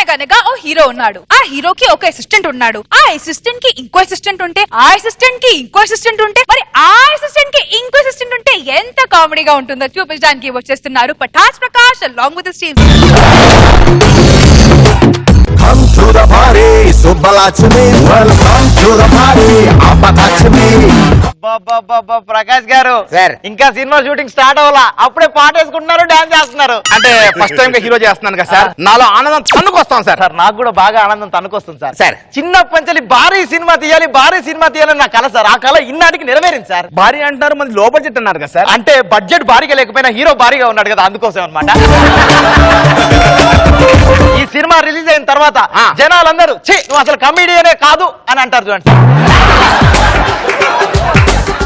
అనగనగా ఓ హీరో ఉన్నాడు. ఆ హీరోకి ఒక అసిస్టెంట్ ఉన్నాడు. ఆ అసిస్టెంట్ కి ఇంకో అసిస్టెంట్ ఉంటే, ఆ అసిస్టెంట్ కి ఇంకో అసిస్టెంట్ ఉంటే, మరి ఆ అసిస్టెంట్ కి ఇంకో అసిస్టెంట్ ఉంటే ఎంత కామెడీగా ఉంటుందో చూపించడానికి వచ్చేస్తున్నారు Pataas Prakash along with his team. Come to the party, Subbalakshmi. Welcome to the party, Apatachmi. Prakash గారు సార్ ఇంకా సినిమా షూటింగ్ స్టార్ట్ అవ్వాలా, అప్పుడే పాట వేసుకుంటున్నారు, డాన్స్ చేస్తున్నారు. అంటే ఫస్ట్ టైం హీరో చేస్తున్నాను కదా సార్, నాలో ఆనందం తన్నుకొస్తాం సార్. సార్ నాకు కూడా బాగా ఆనందం తనుకొస్తుంది సార్. సార్ చిన్నప్పటి భారీ సినిమా తీయాలని నా కళ సార్. ఆ కళ ఇన్నాటికి నెరవేరింది సార్. భారీ అంటారు, మంది లో బడ్జెట్ అన్నారు కదా సార్. అంటే బడ్జెట్ భారీగా లేకపోయినా హీరో భారీగా ఉన్నాడు కదా, అందుకోసం అన్నమాట. ఈ సినిమా రిలీజ్ అయిన తర్వాత జనాలందరూ ఛీ నువ్వు అసలు కమెడియనే కాదు అని అంటారు చూడండి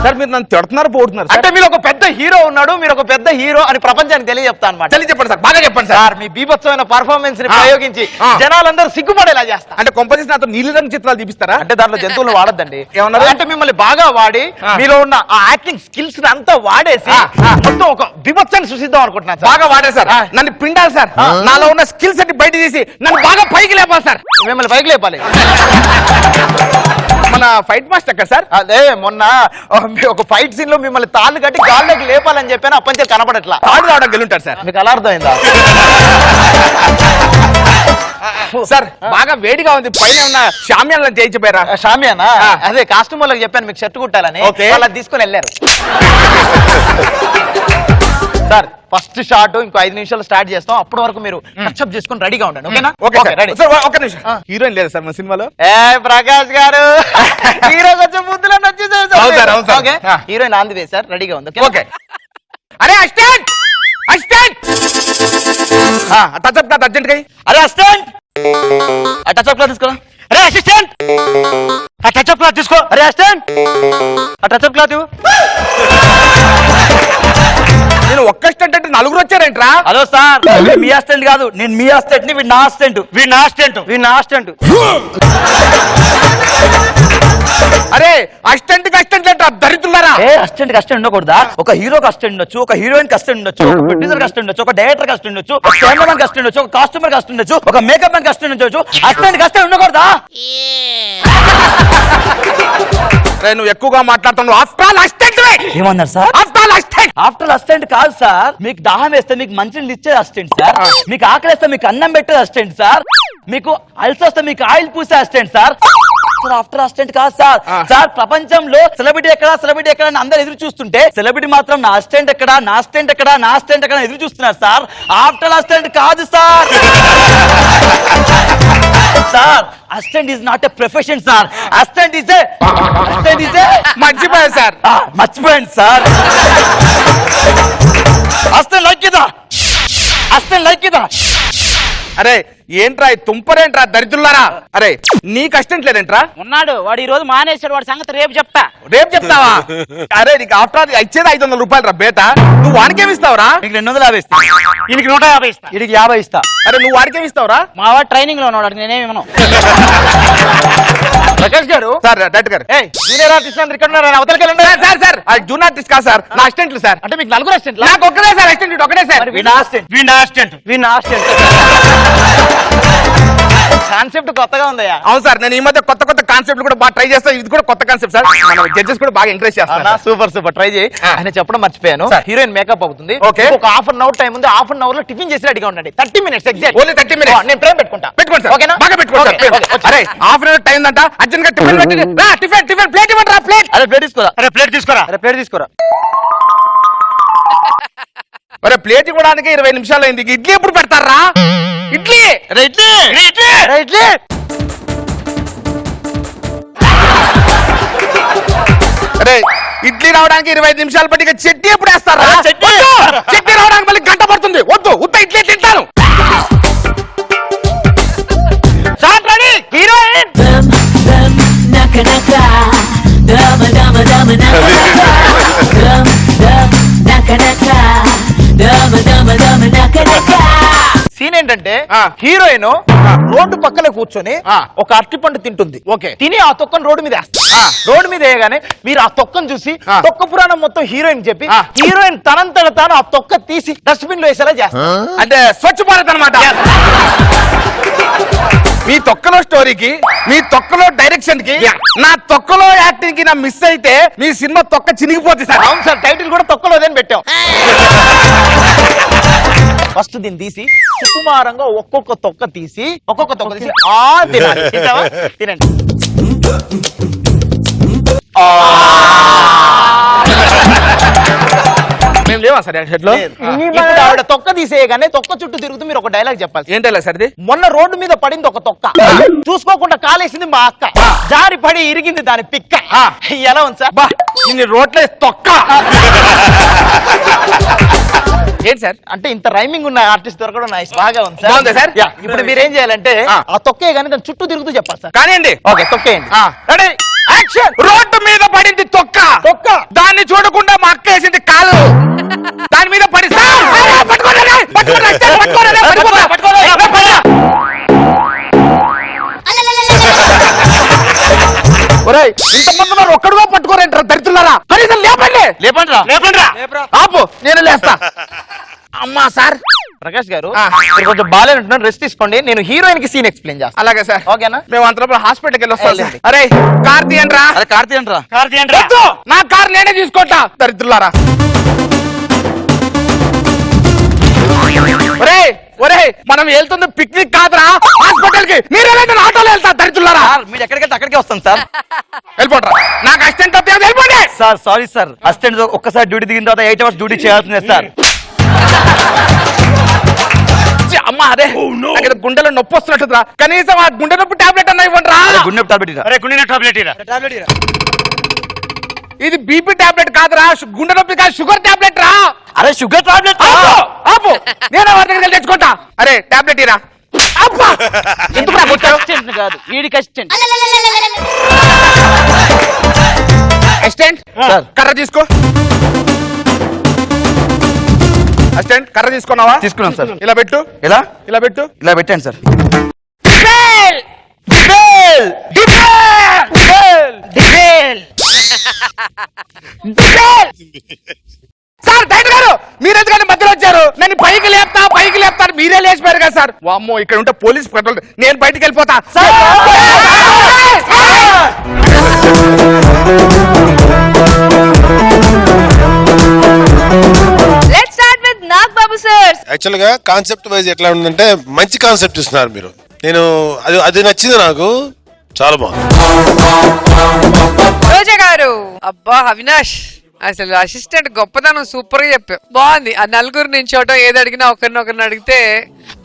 సార్. మీరు నన్ను తిడుతున్నారు పోతున్నారు అంటే మీరు ఒక పెద్ద హీరో ఉన్నాడు, మీరు ఒక పెద్ద హీరో అని ప్రపంచానికి తెలియజెప్తా అనమాట. చెప్పండి సార్, బాగా చెప్పండి సార్. మీ బీభత్సమైన పర్ఫార్మెన్స్ ని ప్రయోగించి జనాలందరూ సిగ్గుపడేలా చేస్తా. అంటే కొంపదీసి నాతో నీలిరంగు చిత్రాలు చూపిస్తారా? అంటే దాంట్లో జంతువులు వాడద్దండి. ఏమన్నారు? అంటే మిమ్మల్ని బాగా వాడి మీలో ఉన్న ఆ యాక్టింగ్ స్కిల్స్ అంతా వాడేసి మొత్తం ఒక బీభత్సాన్ని సృష్టిద్దాం అనుకుంటున్నాను. బాగా వాడారు సార్, నన్ను పిండాలి సార్. నాలో ఉన్న స్కిల్స్ అన్ని బయట తీసి నన్ను బాగా పైకి లేపాలి సార్. మిమ్మల్ని పైకి లేపాలి. మన ఫైట్ మాస్టర్ ఎక్కడ సార్? అదే మొన్న ఒక ఫైట్ సీన్ లో మిమ్మల్ని తాళ్ళు కట్టి గాల్లోకి లేపాలని చెప్పాను, అప్పంచే కనపడట్లా. తాడు రావడం గెలుంటారు సార్. మీకు అలా అర్థమైందా? సార్ బాగా వేడిగా ఉంది, పైన ఉన్న షామ్యాన్లో చేయించబోయారా? షామియానా? అదే కాస్ట్యూమ్ వాళ్ళకి చెప్పాను మీకు షర్ట్ కుట్టాలని, వాళ్ళకి తీసుకుని వెళ్ళారు. సార్ ఫస్ట్ షాట్ ఇంకో 5 నిమిషాలు స్టార్ట్ చేస్తాం, అప్పటి వరకు మీరు టచ్అప్ చేసుకుని రెడీగా ఉండండి. ఓకేనా? Ready sir. ఒక్క నిమిషం, హీరోయిన్ లేదా సార్ మన సినిమాలో? ప్రకాష్ గారు హీరో కొంచెం ముద్దులను వచ్చేసారు. హీరోయిన్ ఆంది వే సార్, రెడీగా ఉంది. ఓకే. అరే assistant, assistant touch up cloth urgent గా. అరే అసిస్టెంట్ ఆ టచ్అప్ క్లాత్ తీసుకో. అరే అసిస్టెంట్ ఆ టచ్అప్ క్లాత్ తీసుకో. అరే అసిస్టెంట్ ఆ టచ్అప్ క్లాత్ ఇవ్వు. నేను ఒక్క అసిస్టెంట్ అంటే నలుగురు వచ్చారేంట్రా? హలో సార్, మీ అసిస్టెంట్ కాదు, నేను మీ అసిస్టెంట్ ని. వీడు నా అసిస్టెంట్. అరే అసిస్టెంట్ కి అసిస్టెంట్ అంటే దరిద్రులారా. అసిస్టెంట్ అసిస్టెంట్ ఉండకూడదా? ఒక హీరోకి అసిస్టెంట్ ఉండొచ్చు, ఒక హీరోయిన్ కి అసిస్టెంట్ ఉండొచ్చు, ఒక ప్రొడ్యూసర్ కి అసిస్టెంట్ ఉండొచ్చు, ఒక డైరెక్టర్ కి అసిస్టెంట్ ఉండొచ్చు, ఒక కెమెరామెన్ కి అసిస్టెంట్ ఉండొచ్చు, ఒక కాస్ట్యూమర్ కి అసిస్టెంట్ ఉండొచ్చు, ఒక మేకప్ మ్యాన్ కి అసిస్టెంట్ ఉండొచ్చు. అసిస్టెంట్ కి అసిస్టెంట్ ఉండకూడదా? నువ్వు ఎక్కువగా మాట్లాడుతున్నావు. ఆఫ్టర్ ఆల్ అసిస్టెంట్ ఏమన్నారు సార్? ఆఫ్టర్ అసిస్టెంట్ కాదు సార్. మీకు దాహం వేస్తే మీకు మంచినీళ్ళు ఇచ్చేది అసిస్టెంట్ సార్. మీకు ఆకలి వేస్తే మీకు అన్నం పెట్టేది అసిస్టెంట్ సార్. మీకు అల్సర్ వస్తే మీకు ఆయిల్ పూసే అసిస్టెంట్ సార్. ఆఫ్టర్ అసిస్టెంట్ కాదు సార్. సార్ ప్రపంచంలో సెలబ్రిటీ ఎక్కడ అని అందరు ఎదురు చూస్తుంటే సెలబ్రిటీ మాత్రం నా అసిస్టెంట్ ఎక్కడ ఎదురు చూస్తున్నారు సార్. ఆఫ్టర్ అసిస్టెంట్ కాదు sir. Sir assistant is not a profession sir. Assistant is మర్చిపోయాను సార్. మర్చిపోయింది సార్. అసిస్టెంట్ లైక్ ఇదా. అరే ఏంట్రా తుంపరేంట్రా దరిద్రులారా. అరే నీకు అసిస్టెంట్ లేదేంట్రా? ఉన్నాడు, వాడు ఈ రోజు మానేశాడు. వాడి సంగతి రేపు చెప్తా. రేపు చెప్తావా? అరే నీకు ఆఫ్టర్ ఆల్ ఇచ్చేది 500 రూపాయలు రా బేట. నువ్వు వాడికేమి ఇస్తావురా? నీకు 250 ఇస్తా. ఈయనకి 150 ఇస్తా. వీడికి 50 ఇస్తా. అరే నువ్వు వాడికేమి ఇస్తావురా? మా వాడు ట్రైనింగ్ లో ఉన్నాడు, నేనేమి ఇవ్వను. ప్రకాష్ గారు సార్ డైరెక్టర్ గారు, జూనియర్ ఆర్టిస్ట్ అందరు ఇక్కడ ఉన్నారు, అవతలకి వెళ్ళండి. సార్ జూనియర్ ఆర్టిస్ట్ కాదు సార్, నా అసిస్టెంట్లు సార్. అంటే మీకు నలుగురు అసిస్టెంట్? నాకు ఒక్కడే సార్ అసిస్టెంట్, ఒకటే సార్. కాన్సెప్ట్ కొత్తగా ఉందయ్యా. అవును సార్, నేను ఈ మధ్య కొత్త కాన్సెప్ట్ కూడా బాగా ట్రై చేస్తాను. ఇది కూడా కొత్త కాన్సెప్ట్ సార్. జడ్జెస్ కూడా బాగా ఎంకరేజ్ చేస్తాను. సూపర్ ట్రై చేయి. ఆయన చెప్పడం మర్చిపోయాను, హీరోయిన్ మేకప్ అవుతుంది. ఓకే, ఒక హాఫ్ అన్ అవర్ టైం ఉంది. హాఫ్ అన్ అవర్ లో టిఫిన్ చేసి రెడీగా ఉండండి. 30 minutes ఎగ్జాక్ట్. Only 30 minutes. నేను ప్రేమ్ పెట్టుకోండి సార్. ఓకేనా? బాగా పెట్టుకోండి. అరే హాఫ్ అన్ అవర్ టైం ఉందంట, అర్జెంట్ గా టిఫిన్ పెట్టి రా. టిఫిన్ ప్లేట్ ఇవ్వండి రా. ప్లేట్. అరే ప్లేట్ తీసుకోరా. ప్లేట్ తీసుకోరా. అరే ప్లేట్ ఇవ్వడానికి 20 నిమిషాలు అయింది. ఇడ్లీ ఎప్పుడు పెడతారా? ఇడ్లీ. అరే ఇడ్లీ రావడానికి 25 నిమిషాలు పట్టి చట్నీ ఎప్పుడు వేస్తారా? చట్నీ రావడానికి మళ్ళీ గంట పడుతుంది. వద్దు, ఉత్త ఇడ్లీ తింటాను. హీరోయిన్ సీన్ ఏంటంటే హీరోయిన్ రోడ్డు పక్కన కూర్చొని ఒక అరటిపండు తింటుంది. ఓకే, తిని ఆ తొక్కను రోడ్డు మీద వేస్తారు. రోడ్డు మీద వేయగానే మీరు ఆ తొక్కను చూసి తొక్క పురాణం మొత్తం హీరోయిన్ చెప్పి హీరోయిన్ తనంతట తాను ఆ తొక్క తీసి డస్ట్బిన్ లో వేసేలా చేస్తారు. అంటే స్వచ్ఛ భారత్ అన్నమాట. మీ తొక్కలో స్టోరీకి మీ తొక్కలో డైరెక్షన్ కి నా తొక్కలో యాక్టింగ్ కి నా మిస్ అయితే మీ సినిమా తొక్క చినిగిపోతుంది సార్. అవును సార్, టైటిల్ కూడా తొక్కలోదని పెట్టాం. ఫస్ట్ దీన్ని తీసి సుకుమారంగా ఒక్కొక్క తొక్క తీసి తినాలి. తింటావా? తినండి. మేము లేవా సార్ షెడ్ లో? ఇప్పుడు ఆవిడ తొక్క తీసేయగానే తొక్క చుట్టూ తిరుగుతూ మీరు ఒక డైలాగ్ చెప్పాలి. ఏంటో సార్ ఇది? మొన్న రోడ్డు మీద పడింది ఒక తొక్క, చూసుకోకుండా కాలేసింది మా అక్క, జారి పడి ఇరిగింది దాని పిక్క. ఎలా ఉంది సార్? బా ఇన్ని రోడ్లే తొక్క. ఏంటి సార్? అంటే ఇంత రైమింగ్ ఉన్న ఆర్టిస్ట్ దొరకడం నైస్, బాగా ఉంది బాగుందా సార్? యా, ఇప్పుడు మీరు ఏం చేయాలంటే ఆ తొక్కే కానీ దాని చుట్టూ తిరుగుతూ చెప్పాలి సార్. కానివ్వండి. ఓకే, తొక్కేయండి. Ready action. రోడ్డు మీద పడింది తొక్క, తొక్క దాన్ని చూడకుండా మా అక్క వేసింది కాలు, దాని మీద పడి సార్ పట్టుకోరా, పట్టుకోరా, పట్టుకోరా, పట్టుకోరా, పట్టుకోరా. ఒరేయ్, ఇంతమంది ఉన్నారు, ఒక్కడుగా పట్టుకోరేంటారా దరిద్రులారా? కనీసం లేపండి. లేపండి. ఆపు, నేను లేస్తా. అమ్మా సార్. ప్రకాష్ గారు మీరు కొంచెం బాగాలేనంటున్నారు, రెస్ట్ తీసుకోండి. నేను హీరోయిన్ కి సీన్ ఎక్స్ప్లెయిన్ చేస్తాను. అలాగే సార్. ఓకేనా? మేము అంతలోపు హాస్పిటల్కి వెళ్ళి వస్తాం. వెళ్ళండి. అరే కార్ తీయండిరా. అరే కార్తీ అంటరా? వద్దు, నా కార్ నేనే తీసుకుంటా దరిద్రులారా. ఒరే ఒరే, మనం వెళ్తుంది పిక్నిక్ కాదురా, హాస్పిటల్ కి. మీరేంటే ఆటోలో వెళ్తా దరిద్రులారా. సార్ మీరు ఎక్కడికి వెళ్తే అక్కడికే వస్తాం సార్. వెళ్ళిపోండి. నాకు అసిస్టెంట్ తప్ప వెళ్ళిపోండి. సార్ సారీ సార్, అసిస్టెంట్ ఒక్కసారి డ్యూటీ దిగిన తర్వాత 8 hours డ్యూటీ చేయాల్సిందే సార్. అమ్మా అదే నాకు గుండెలో నొప్పి వస్తున్నట్టురా. కనీసం ఆ గుండె నొప్పి టాబ్లెట్ అన్న ఇవ్వండి రా. గుండె టాబ్లెట్ ఇది బీపీ టాబ్లెట్ కాదురా, గుండె నొప్పి కాదు, షుగర్ టాబ్లెట్ రా. అరే షుగర్ టాబ్లెట్. ఆపు, నేను వారి దగ్గరికి తెచ్చుకుంటా. అరే టాబ్లెట్ ఇరా. అబ్బా ఎందుకు అసిస్టెంట్ కాదు, వీడికి అసిస్టెంట్. Assistant sir. కర్ర తీసుకో. అసిస్టెంట్ కర్ర తీసుకున్నావా? తీసుకున్నాం సార్. ఇలా పెట్టు. ఎలా? ఇలా పెట్టు. ఇలా పెట్టండి సార్. సార్ డైరెక్టర్ గారు, మీరు ఎందుకంటే మధ్యలో వచ్చారు? నన్ను పైకి లేపుతారు, మీరే లేచిపోయారు కదా సార్. వామ్మో, ఇక్కడ ఉంటే పోలీస్ పెట్రోల్, నేను బయటికి వెళ్ళిపోతా. Let's start with Nag Babu sir. Actual గా కాన్సెప్ట్ వైజ్ ఎట్లా ఉందంటే మంచి కాన్సెప్ట్ ఇస్తున్నారు మీరు. నేను అది నచ్చింది నాకు, చాలా బాగుంది. రోజా గారు. అబ్బా అవినాష్, అసలు అసిస్టెంట్ గొప్పదనం సూపర్ గా చెప్పావు. బాగుంది. ఆ నలుగురు నించోవటం, ఏది అడిగినా ఒకరినొకరిని అడిగితే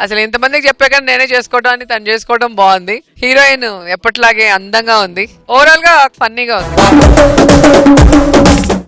అసలు ఇంతమందికి చెప్పా కానీ నేనే చేసుకోవడం అని తను చేసుకోవడం బాగుంది. హీరోయిన్ ఎప్పటిలాగే అందంగా ఉంది. ఓవరాల్ గా ఫన్నీగా ఉంది.